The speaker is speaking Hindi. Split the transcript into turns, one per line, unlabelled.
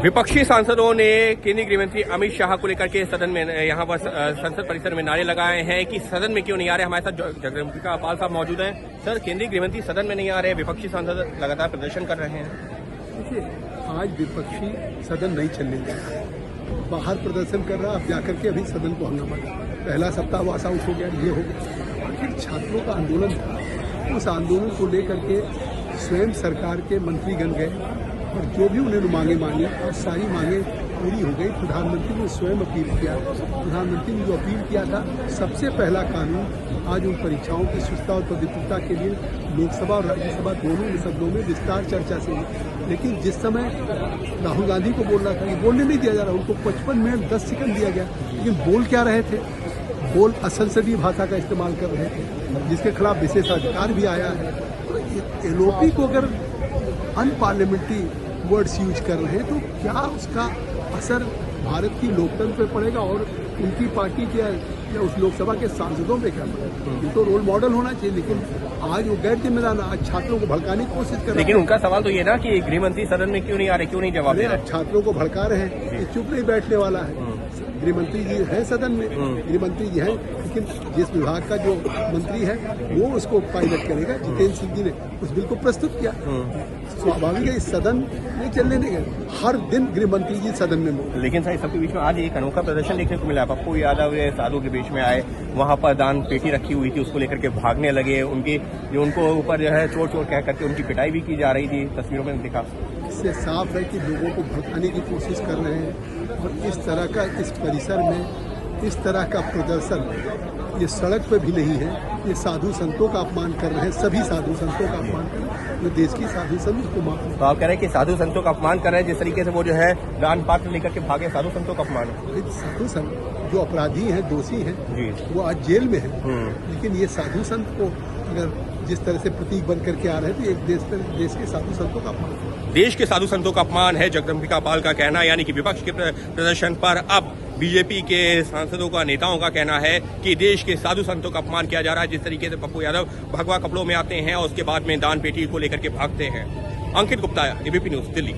विपक्षी सांसदों ने केंद्रीय गृह मंत्री अमित शाह को लेकर के सदन में यहाँ पर संसद परिसर में नारे लगाए हैं कि सदन में क्यों नहीं आ रहे। हमारे साथ जगदम्बिका पाल साहब मौजूद हैं। सर, केंद्रीय गृह मंत्री सदन में नहीं आ रहे, विपक्षी सांसद लगातार प्रदर्शन कर रहे हैं।
देखिए, आज विपक्षी सदन नहीं चलने देगा, बाहर प्रदर्शन कर रहा, अब जाकर के अभी सदन को हंगामा पड़ा। पहला सप्ताह वास आउट हो गया, ये हो गया। आखिर छात्रों का आंदोलन था, उस आंदोलन को लेकर के स्वयं सरकार के मंत्रीगण गए और जो भी उन्होंने मांगे मांगी और सारी मांगे पूरी हो गई। प्रधानमंत्री ने स्वयं अपील किया। प्रधानमंत्री ने जो अपील किया था, सबसे पहला कानून आज उन परीक्षाओं की शुद्धता और पवित्रता के लिए लोकसभा और राज्यसभा दोनों सदनों में विस्तार चर्चा से हुई। लेकिन जिस समय राहुल गांधी को बोल रहा था, ये बोलने नहीं दिया जा रहा, उनको 55 मिनट 10 सेकंड दिया गया। लेकिन बोल क्या रहे थे? बोल असंसदीय भाषा का इस्तेमाल कर रहे थे, जिसके खिलाफ विशेषाधिकार भी आया है। एलओपी को अगर अनपार्लियामेंट्री वर्ड्स यूज कर रहे हैं तो क्या उसका असर भारत की लोकतंत्र पर पड़ेगा और उनकी पार्टी के या उस लोकसभा के सांसदों पे क्या पड़ेगा? ये तो रोल मॉडल होना चाहिए। लेकिन आज वो गैर जिम्मेदार आज छात्रों को भड़काने की कोशिश कर रहे हैं।
लेकिन उनका सवाल तो ये ना कि गृह मंत्री सदन में क्यों नहीं आ रहे, क्यों नहीं जवाब दे रहे?
छात्रों को भड़का रहे हैं, ये चुप नहीं बैठने वाला है। गृह मंत्री जी हैं सदन में, गृह मंत्री जी हैं, लेकिन जिस विभाग का जो मंत्री है वो उसको पायलट करेगा। जितेंद्र सिंह जी ने उस बिल को प्रस्तुत किया। स्वाभाविक है, इस सदन नहीं चलने देंगे। हर दिन गृह मंत्री जी सदन में।
लेकिन सर, सबके बीच में आज एक अनोखा प्रदर्शन देखने को मिला। पप्पू यादव साधु के बीच में आए, वहां पर दान पेटी रखी हुई थी, उसको लेकर के भागने लगे। उनकी जो उनको ऊपर जो है चोर चोर कह करके उनकी पिटाई भी की जा रही थी, तस्वीरों में दिखा।
इससे साफ है कि लोगों को भड़काने की कोशिश कर रहे हैं और इस तरह का इस परिसर में इस तरह का प्रदर्शन ये सड़क पे भी नहीं है। ये साधु संतों का अपमान कर रहे हैं, सभी साधु संतों का अपमान कर रहे हैं। जो देश की साधु संत को माफ।
तो आप कह रहे हैं कि साधु संतों का अपमान कर रहे हैं, जिस तरीके से वो जो है दान पात्र लेकर के भागे, साधु संतों का अपमान है।
साधु संत जो अपराधी हैं, दोषी हैं जी, वो आज जेल में है। लेकिन ये साधु संत को अगर जिस तरह से प्रतीक बन करके आ रहे हैं तो एक देश के साधु संतों का अपमान है।
देश के साधु संतों का अपमान है, जगदम्बिका पाल का कहना। यानी कि विपक्ष के प्रदर्शन पर अब बीजेपी के सांसदों का, नेताओं का कहना है कि देश के साधु संतों का अपमान किया जा रहा है। जिस तरीके से पप्पू यादव भगवा कपड़ों में आते हैं और उसके बाद में दान पेटी को लेकर के भागते हैं। अंकित गुप्ता, एबीपी न्यूज, दिल्ली।